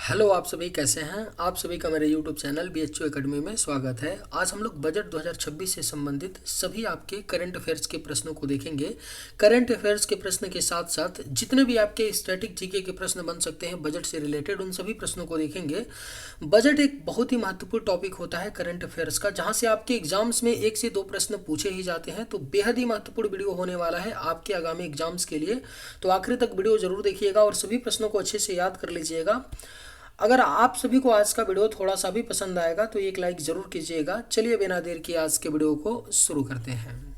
Hello, आप सभी कैसे हैं। आप सभी का मेरे यूट्यूब चैनल BHU एकेडमी में स्वागत है। आज हम लोग बजट 2026 से संबंधित सभी आपके करंट अफेयर्स के प्रश्नों को देखेंगे। करंट अफेयर्स के प्रश्न के साथ साथ जितने भी आपके स्टैटिक जीके के प्रश्न बन सकते हैं बजट से रिलेटेड, उन सभी प्रश्नों को देखेंगे। बजट एक बहुत ही महत्वपूर्ण टॉपिक होता है करंट अफेयर्स का, जहाँ से आपके एग्जाम्स में 1 से 2 प्रश्न पूछे ही जाते हैं। तो बेहद ही महत्वपूर्ण वीडियो होने वाला है आपके आगामी एग्जाम्स के लिए। तो आखिर तक वीडियो जरूर देखिएगा और सभी प्रश्नों को अच्छे से याद कर लीजिएगा। अगर आप सभी को आज का वीडियो थोड़ा सा भी पसंद आएगा तो एक लाइक जरूर कीजिएगा। चलिए बिना देर किए आज के वीडियो को शुरू करते हैं।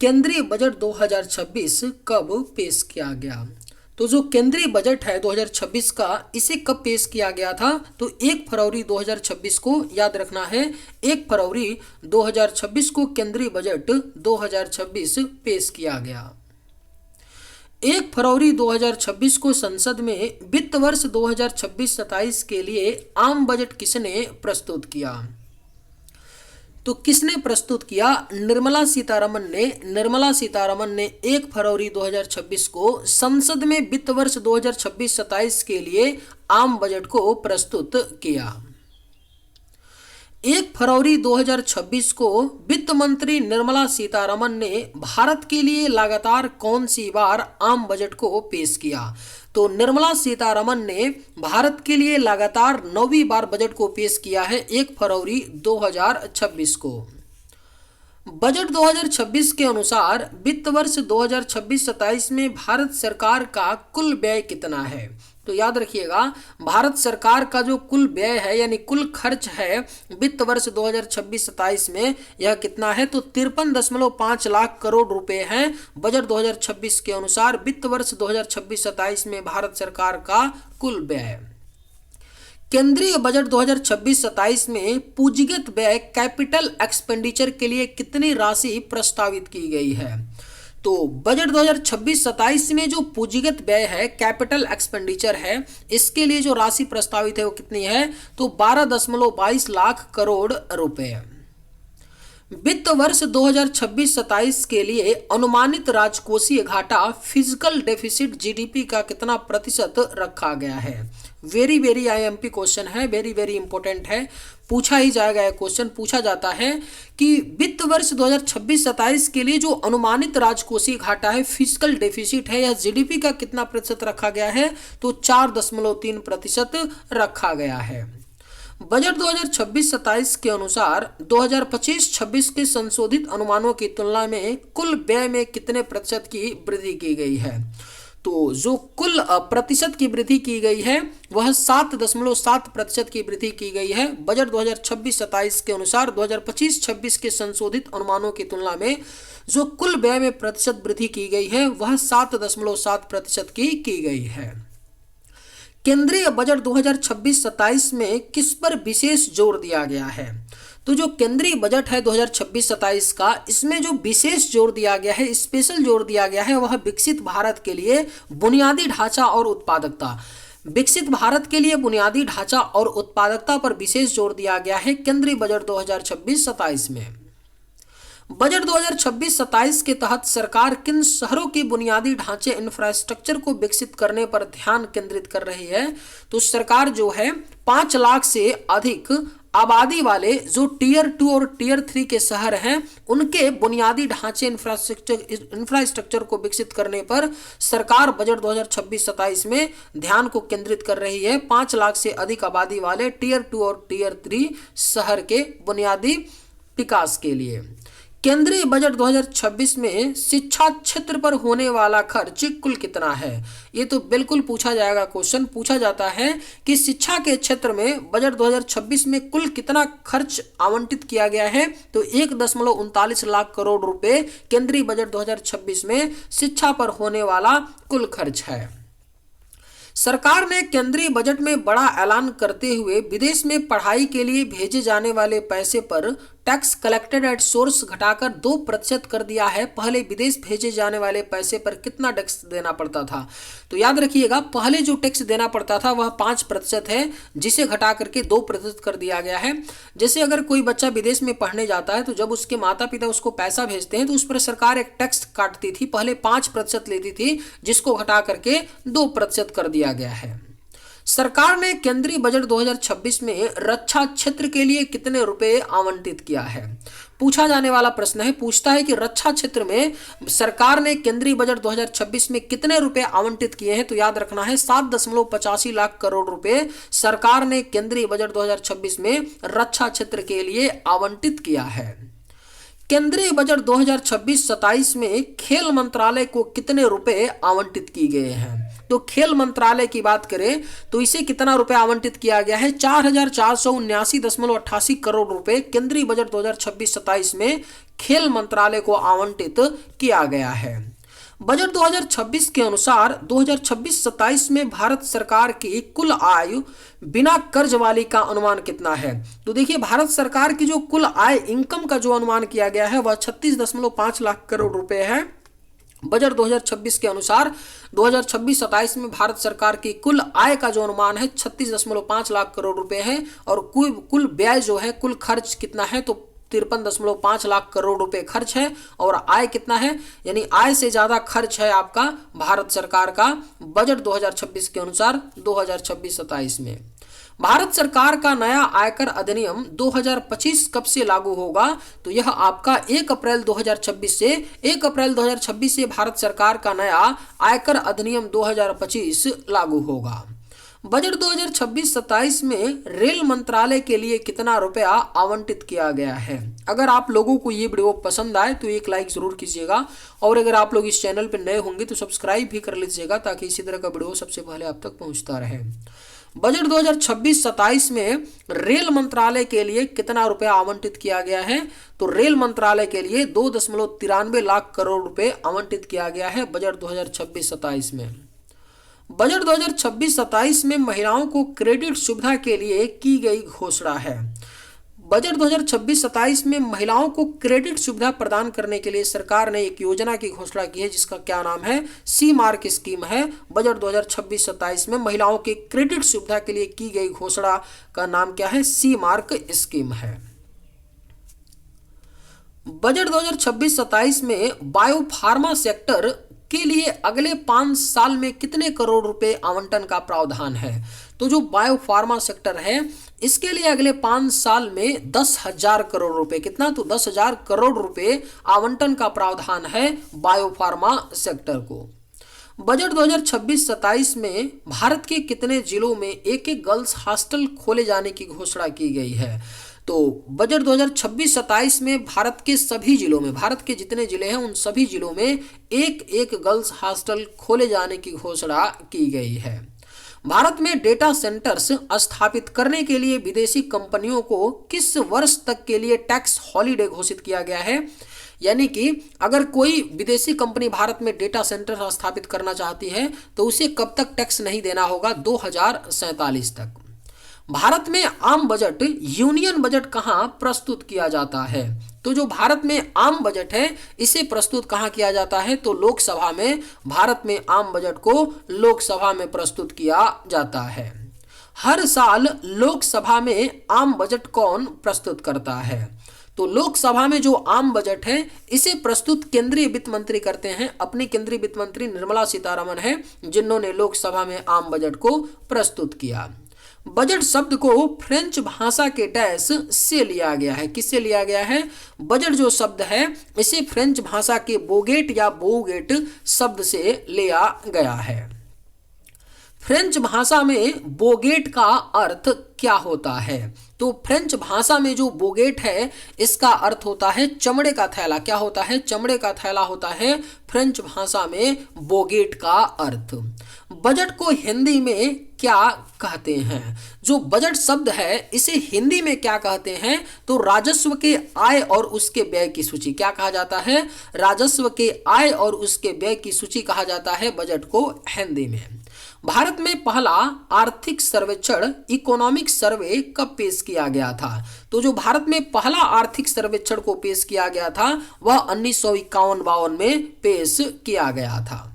केंद्रीय बजट 2026 कब पेश किया गया? तो जो केंद्रीय बजट है 2026 का, इसे कब पेश किया गया था? तो 1 फरवरी 2026 को, याद रखना है 1 फरवरी 2026 को केंद्रीय बजट 2026 पेश किया गया। 1 फरवरी 2026 को संसद में वित्त वर्ष 2026-27 के लिए आम बजट किसने प्रस्तुत किया? तो किसने प्रस्तुत किया? निर्मला सीतारमन ने 1 फरवरी 2026 को संसद में वित्त वर्ष 2026-27 के लिए आम बजट को प्रस्तुत किया। 1 फरवरी 2026 को वित्त मंत्री निर्मला सीतारमन ने भारत के लिए लगातार कौन सी बार आम बजट को पेश किया? तो निर्मला सीतारमन ने भारत के लिए लगातार 9वीं बार बजट को पेश किया है 1 फरवरी 2026 को। बजट 2026 के अनुसार वित्त वर्ष 2026-27 में भारत सरकार का कुल व्यय कितना है? तो याद रखिएगा, भारत सरकार का जो कुल व्यय है यानी कुल खर्च है वित्त वर्ष 2026-27 में, यह कितना है? तो 53.5 लाख करोड़ रुपए हैं बजट 2026 के अनुसार वित्त वर्ष 2026-27 में भारत सरकार का कुल व्यय। केंद्रीय बजट 2026-27 में पूंजीगत व्यय कैपिटल एक्सपेंडिचर के लिए कितनी राशि प्रस्तावित की गई है? तो बजट 2026-27 में जो पूंजीगत व्यय है, कैपिटल एक्सपेंडिचर है, इसके लिए जो राशि प्रस्तावित है वो कितनी है? तो 12.22 लाख करोड़ रुपए। वित्त वर्ष 2026-27 के लिए अनुमानित राजकोषीय घाटा फिजिकल डेफिसिट जीडीपी का कितना प्रतिशत रखा गया है? वेरी वेरी आईएमपी क्वेश्चन है, वेरी वेरी इंपॉर्टेंट है, पूछा ही जाएगा। यह क्वेश्चन पूछा जाता है कि वित्त वर्ष 2026-27 के लिए जो अनुमानित राजकोषीय घाटा है, फिजिकल डेफिसिट है, यह जीडीपी का कितना प्रतिशत रखा गया है? तो 4.3% रखा गया है। बजट 2026-27 के अनुसार 2025-26 के संशोधित अनुमानों की तुलना में कुल व्यय में कितने प्रतिशत की वृद्धि की गई है? तो जो कुल प्रतिशत की वृद्धि की गई है वह 7.7% की वृद्धि की गई है। बजट 2026-27 के अनुसार 2025-26 के संशोधित अनुमानों की तुलना में जो कुल व्यय में प्रतिशत वृद्धि की गई है वह 7.7% की गई है। केंद्रीय बजट 2026-27 में किस पर विशेष जोर दिया गया है? तो जो केंद्रीय बजट है 2026-27 का, इसमें जो विशेष जोर दिया गया है, स्पेशल जोर दिया गया है, वह विकसित भारत के लिए बुनियादी ढांचा और उत्पादकता। विकसित भारत के लिए बुनियादी ढांचा और उत्पादकता पर विशेष जोर दिया गया है केंद्रीय बजट 2026-27 में। बजट 2026-27 के तहत सरकार किन शहरों के बुनियादी ढांचे इंफ्रास्ट्रक्चर को विकसित करने पर ध्यान केंद्रित कर रही है? तो सरकार जो है 5 लाख से अधिक आबादी वाले जो टियर 2 और टियर 3 के शहर हैं, उनके बुनियादी ढांचे इंफ्रास्ट्रक्चर को विकसित करने पर सरकार बजट 2026-27 में ध्यान को केंद्रित कर रही है। 5 लाख से अधिक आबादी वाले टियर 2 और टियर 3 शहर के बुनियादी विकास के लिए। केंद्रीय बजट 2026 में शिक्षा क्षेत्र पर होने वाला खर्च कुल कितना है? ये तो बिल्कुल पूछा जाएगा, क्वेश्चन पूछा जाता है कि शिक्षा के क्षेत्र में बजट 2026 में कुल कितना खर्च आवंटित किया गया है? तो 1.39 लाख करोड़ रुपए केंद्रीय बजट 2026 में शिक्षा पर होने वाला कुल खर्च है। सरकार ने केंद्रीय बजट में बड़ा ऐलान करते हुए विदेश में पढ़ाई के लिए भेजे जाने वाले पैसे पर टैक्स कलेक्टेड एट सोर्स घटाकर 2% कर दिया है। पहले विदेश भेजे जाने वाले पैसे पर कितना टैक्स देना पड़ता था? तो याद रखिएगा, पहले जो टैक्स देना पड़ता था वह 5% है, जिसे घटा करके 2% कर दिया गया है। जैसे अगर कोई बच्चा विदेश में पढ़ने जाता है तो जब उसके माता पिता उसको पैसा भेजते हैं तो उस पर सरकार एक टैक्स काटती थी, पहले 5% लेती थी, जिसको घटा करके 2% कर दिया गया है। सरकार ने केंद्रीय बजट 2026 में रक्षा क्षेत्र के लिए कितने रुपए आवंटित किया है? पूछा जाने वाला प्रश्न है। पूछता है कि रक्षा क्षेत्र में सरकार ने केंद्रीय बजट 2026 में कितने रुपए आवंटित किए हैं? तो याद रखना है 7.85 लाख करोड़ रुपए सरकार ने केंद्रीय बजट 2026 में रक्षा क्षेत्र के लिए आवंटित किया है। केंद्रीय बजट 2026-27 में खेल मंत्रालय को कितने रुपए आवंटित किए गए हैं? तो खेल मंत्रालय की बात करें तो इसे कितना रुपए आवंटित किया गया है? 4,479.88 करोड़ रुपए केंद्रीय बजट 2026-27 में खेल मंत्रालय को आवंटित किया गया है। बजट 2026 के अनुसार 2026-27 में भारत सरकार की कुल आय बिना कर्ज वाली का अनुमान कितना है? तो देखिए, भारत सरकार की जो कुल आय इनकम का जो अनुमान किया गया है वह 36.5 लाख करोड़ रुपए है। बजट 2026 के अनुसार 2026-27 में भारत सरकार की कुल आय का जो अनुमान है 36.5 लाख करोड़ रुपए है और कुल व्यय जो है, कुल खर्च कितना है? तो 53.5 लाख करोड़ रुपए खर्च है और आय कितना है? यानी आय से ज्यादा खर्च है आपका भारत सरकार का बजट 2026 के अनुसार 2026-27 में। भारत सरकार का नया आयकर अधिनियम 2025 कब से लागू होगा? तो यह आपका 1 अप्रैल 2026 से भारत सरकार का नया आयकर अधिनियम 2025 लागू होगा। बजट 2026-27 में रेल मंत्रालय के लिए कितना रुपया आवंटित किया गया है? अगर आप लोगों को ये वीडियो पसंद आए तो एक लाइक जरूर कीजिएगा और अगर आप लोग इस चैनल पर नए होंगे तो सब्सक्राइब भी कर लीजिएगा ताकि इसी तरह का वीडियो सबसे पहले आप तक पहुंचता रहे। बजट 2026-27 में रेल मंत्रालय के लिए कितना रुपया आवंटित किया गया है? तो रेल मंत्रालय के लिए 2.93 लाख करोड़ रुपए आवंटित किया गया है बजट 2026-27 में। बजट 2026-27 में महिलाओं को क्रेडिट सुविधा के लिए की गई घोषणा है। बजट 2026-27 में महिलाओं को क्रेडिट सुविधा प्रदान करने के लिए सरकार ने एक योजना की घोषणा की है जिसका क्या नाम है? सी मार्क स्कीम है। बजट 2026-27 में महिलाओं के क्रेडिट सुविधा के लिए की गई घोषणा का नाम क्या है? सी मार्क स्कीम है। बजट 2026-27 में बायोफार्मा सेक्टर के लिए अगले 5 साल में कितने करोड़ रुपए आवंटन का प्रावधान है? तो जो बायोफार्मा सेक्टर है इसके लिए अगले 5 साल में 10,000 करोड़ रुपए, कितना? तो 10,000 करोड़ रुपए आवंटन का प्रावधान है बायोफार्मा सेक्टर को। बजट 2026-27 में भारत के कितने जिलों में एक गर्ल्स हॉस्टल खोले जाने की घोषणा की गई है? तो बजट 2026-27 में भारत के सभी जिलों में, भारत के जितने जिले हैं उन सभी जिलों में एक गर्ल्स हॉस्टल खोले जाने की घोषणा की गई है। भारत में डेटा सेंटर्स स्थापित करने के लिए विदेशी कंपनियों को किस वर्ष तक के लिए टैक्स हॉलिडे घोषित किया गया है? यानी कि अगर कोई विदेशी कंपनी भारत में डेटा सेंटर स्थापित करना चाहती है तो उसे कब तक टैक्स नहीं देना होगा? 2047 तक। भारत में आम बजट, यूनियन बजट कहाँ प्रस्तुत किया जाता है? तो जो भारत में आम बजट है इसे प्रस्तुत कहाँ किया जाता है? तो लोकसभा में। भारत में आम बजट को लोकसभा में प्रस्तुत किया जाता है। हर साल लोकसभा में आम बजट कौन प्रस्तुत करता है? तो लोकसभा में जो आम बजट है इसे प्रस्तुत केंद्रीय वित्त मंत्री करते हैं। अपनी केंद्रीय वित्त मंत्री निर्मला सीतारमण है जिन्होंने लोकसभा में आम बजट को प्रस्तुत किया। बजट शब्द को फ्रेंच भाषा के डैश से लिया गया है। किससे लिया गया है? बजट जो शब्द है इसे फ्रेंच भाषा के बोगेट या बोगेट शब्द से लिया गया है। फ्रेंच भाषा में बोगेट का अर्थ क्या होता है? तो फ्रेंच भाषा में जो बोगेट है इसका अर्थ होता है चमड़े का थैला। क्या होता है? चमड़े का थैला होता है फ्रेंच भाषा में बोगेट का अर्थ। बजट को हिंदी में क्या कहते हैं? जो बजट शब्द है इसे हिंदी में क्या कहते हैं? तो राजस्व के आय और उसके व्यय की सूची। क्या कहा जाता है? राजस्व के आय और उसके व्यय की सूची कहा जाता है बजट को हिंदी में। भारत में पहला आर्थिक सर्वेक्षण इकोनॉमिक सर्वे कब पेश किया गया था? तो जो भारत में पहला आर्थिक सर्वेक्षण को पेश किया गया था वह 1951-52 में पेश किया गया था।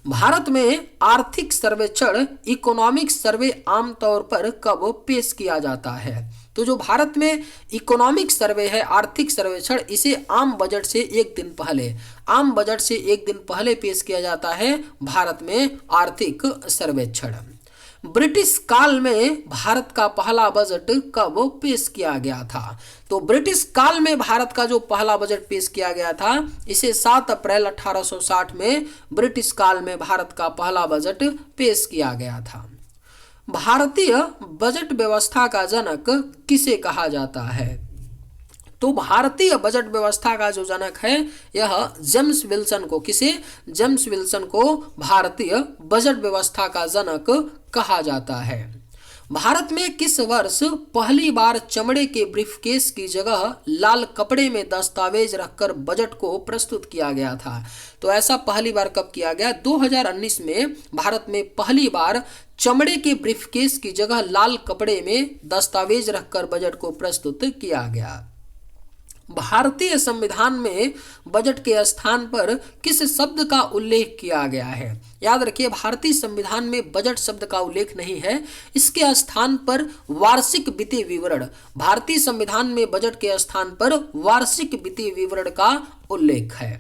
भारत में आर्थिक सर्वेक्षण इकोनॉमिक सर्वे आमतौर पर कब पेश किया जाता है? तो जो भारत में इकोनॉमिक सर्वे है, आर्थिक सर्वेक्षण, इसे आम बजट से एक दिन पहले पेश किया जाता है भारत में आर्थिक सर्वेक्षण। ब्रिटिश काल में भारत का पहला बजट कब पेश किया गया था? तो ब्रिटिश काल में भारत का जो पहला बजट पेश किया गया था, इसे 7 अप्रैल 1860 में ब्रिटिश काल में भारत का पहला बजट पेश किया गया था। भारतीय बजट व्यवस्था का जनक किसे कहा जाता है? तो भारतीय बजट व्यवस्था का जो जनक है यह जेम्स विल्सन को, किसे? जेम्स विल्सन को भारतीय बजट व्यवस्था का जनक कहा जाता है। भारत में किस वर्ष पहली बार चमड़े के ब्रीफकेस की जगह लाल कपड़े में दस्तावेज रखकर बजट को प्रस्तुत किया गया था? तो ऐसा पहली बार कब किया गया? 2019 में भारत में पहली बार चमड़े के ब्रीफकेस की जगह लाल कपड़े में दस्तावेज रखकर बजट को प्रस्तुत किया गया। भारतीय संविधान में बजट के स्थान पर किस शब्द का उल्लेख किया गया है? याद रखिए, भारतीय संविधान में बजट शब्द का उल्लेख नहीं है, इसके स्थान पर वार्षिक वित्तीय विवरण, भारतीय संविधान में बजट के स्थान पर वार्षिक वित्तीय विवरण का उल्लेख है।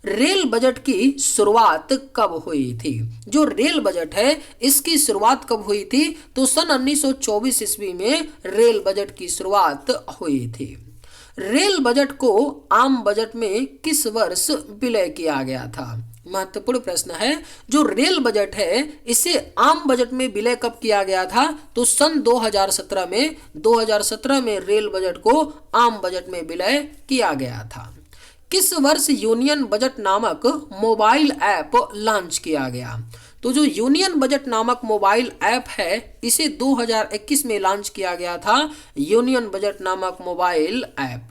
रेल बजट की शुरुआत कब हुई थी? जो रेल बजट है इसकी शुरुआत कब हुई थी? तो सन 1924 ईस्वी में रेल बजट की शुरुआत हुई थी। रेल बजट को आम बजट में किस वर्ष विलय किया गया था? महत्वपूर्ण प्रश्न है। जो रेल बजट है इसे आम बजट में विलय कब किया गया था? तो सन 2017 में 2017 में रेल बजट को आम बजट में विलय किया गया था। किस वर्ष यूनियन बजट नामक मोबाइल ऐप लॉन्च किया गया? तो जो यूनियन बजट नामक मोबाइल ऐप है इसे 2021 में लॉन्च किया गया था, यूनियन बजट नामक मोबाइल ऐप।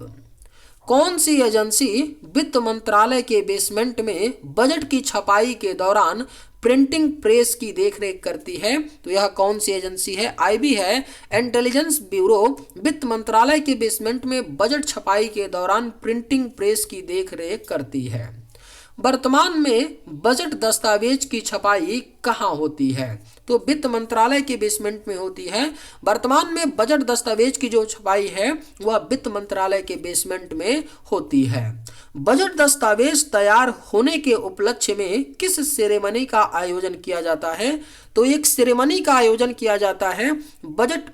कौन सी एजेंसी वित्त मंत्रालय के बेसमेंट में बजट की छपाई के दौरान प्रिंटिंग प्रेस की देखरेख करती है? तो यह कौन सी एजेंसी है? आईबी है, इंटेलिजेंस ब्यूरो वित्त मंत्रालय के बेसमेंट में बजट छपाई के दौरान प्रिंटिंग प्रेस की देखरेख करती है। वर्तमान में बजट दस्तावेज की छपाई कहाँ होती है? तो वित्त मंत्रालय के बेसमेंट में होती है। वर्तमान में बजट दस्तावेज की जो छपाई है वह वित्त मंत्रालय के बेसमेंट में होती है। बजट दस्तावेज तैयार होने के उपलक्ष्य में किस सेरेमनी का आयोजन किया जाता है? तो एक सेरेमनी का आयोजन किया जाता है बजट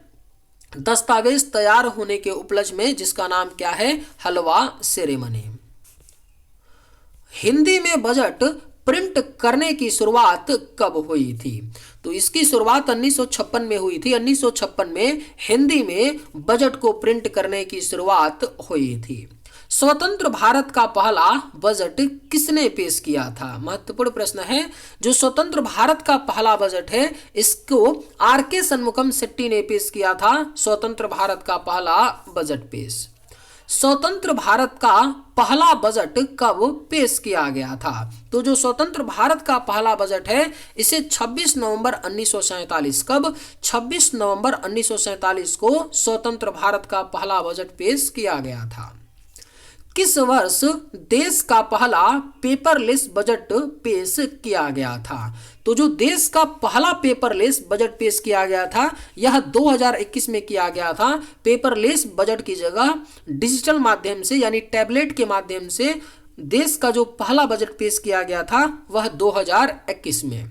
दस्तावेज तैयार होने के उपलक्ष्य में, जिसका नाम क्या है? हलवा सेरेमनी। हिंदी में बजट प्रिंट करने की शुरुआत कब हुई थी? तो इसकी शुरुआत 1956 में हुई थी। 1956 में हिंदी में बजट को प्रिंट करने की शुरुआत हुई थी। स्वतंत्र भारत का पहला बजट किसने पेश किया था? महत्वपूर्ण प्रश्न है। जो स्वतंत्र भारत का पहला बजट है इसको आर.के. शनमुगम शेट्टी ने पेश किया था। स्वतंत्र भारत का पहला बजट पेश। स्वतंत्र भारत का पहला बजट कब पेश किया गया था? तो जो स्वतंत्र भारत का पहला बजट है इसे 26 नवंबर 1947, कब? 26 नवंबर 1947 को स्वतंत्र भारत का पहला बजट पेश किया गया था। किस वर्ष देश का पहला पेपरलेस बजट पेश किया गया था? तो जो देश का पहला पेपरलेस बजट पेश किया गया था यह 2021 में किया गया था। पेपरलेस बजट की जगह डिजिटल माध्यम से यानी टैबलेट के माध्यम से देश का जो पहला बजट पेश किया गया था वह 2021 में।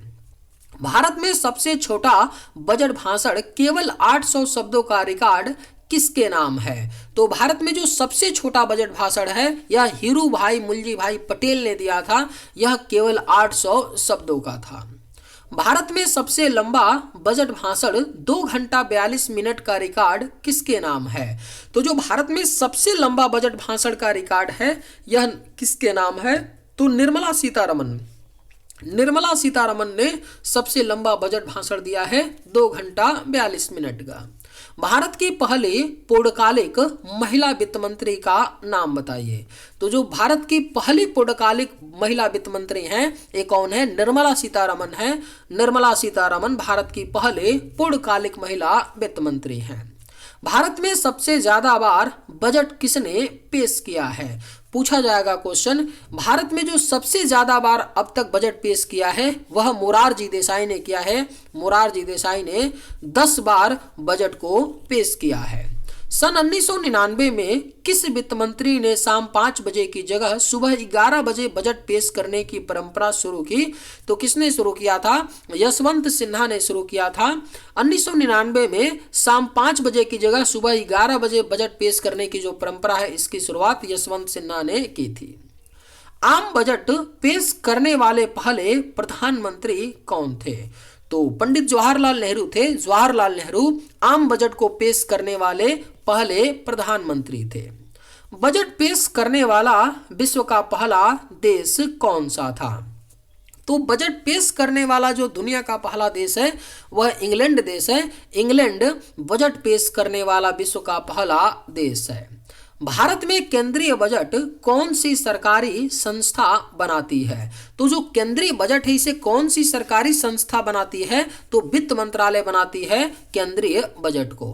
भारत में सबसे छोटा बजट भाषण केवल 800 शब्दों का रिकॉर्ड किसके नाम है? तो भारत में जो सबसे छोटा बजट भाषण है यह हीरू भाई मुलजी भाई पटेल ने दिया था। यह केवल 800 शब्दों का था। भारत में सबसे लंबा बजट भाषण 2 घंटा 42 मिनट का रिकॉर्ड किसके नाम है? तो जो भारत में सबसे लंबा बजट भाषण का रिकॉर्ड है यह किसके नाम है? तो निर्मला सीतारमन। निर्मला सीतारमन ने सबसे लंबा बजट भाषण दिया है 2 घंटा 42 मिनट का। भारत की पहली पूर्णकालिक महिला वित्त मंत्री का नाम बताइए। तो जो भारत की पहली पूर्णकालिक महिला वित्त मंत्री हैं ये कौन है? निर्मला सीतारमन है। निर्मला सीतारमन भारत की पहले पूर्णकालिक महिला वित्त मंत्री हैं। भारत में सबसे ज्यादा बार बजट किसने पेश किया है? पूछा जाएगा क्वेश्चन। भारत में जो सबसे ज्यादा बार अब तक बजट पेश किया है वह मोरारजी देसाई ने किया है। मोरारजी देसाई ने 10 बार बजट को पेश किया है। सन 1999 में किस वित्त मंत्री ने शाम 5 बजे की जगह सुबह 11 बजे बजट पेश करने की परंपरा शुरू की? तो किसने शुरू किया था? यशवंत सिन्हा ने शुरू किया था। 1999 में शाम 5 बजे की जगह सुबह 11 बजे बजट पेश करने की जो परंपरा है, इसकी शुरुआत यशवंत सिन्हा ने की थी। आम बजट पेश करने वाले पहले प्रधानमंत्री कौन थे? तो पंडित जवाहरलाल नेहरू थे। जवाहरलाल नेहरू आम बजट को पेश करने वाले पहले प्रधानमंत्री थे। बजट पेश करने वाला विश्व का पहला देश कौन सा था? तो बजट पेश करने वाला जो दुनिया का पहला देश है वह इंग्लैंड देश है। इंग्लैंड बजट पेश करने वाला विश्व का पहला देश है। भारत में केंद्रीय बजट कौन सी सरकारी संस्था बनाती है? तो जो केंद्रीय बजट है इसे कौन सी सरकारी संस्था बनाती है? तो वित्त मंत्रालय बनाती है केंद्रीय बजट को।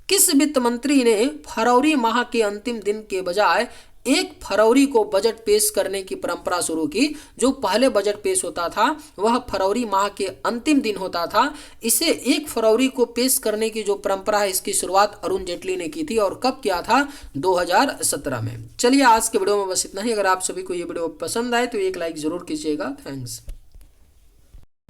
किस वित्त मंत्री ने फरवरी माह के अंतिम दिन के बजाय 1 फरवरी को बजट पेश करने की परंपरा शुरू की? जो पहले बजट पेश होता था वह फरवरी माह के अंतिम दिन होता था। इसे 1 फरवरी को पेश करने की जो परंपरा है, इसकी शुरुआत अरुण जेटली ने की थी। और कब किया था? 2017 में। चलिए आज के वीडियो में बस इतना ही। अगर आप सभी को ये वीडियो पसंद आए तो एक लाइक जरूर कीजिएगा। थैंक्स।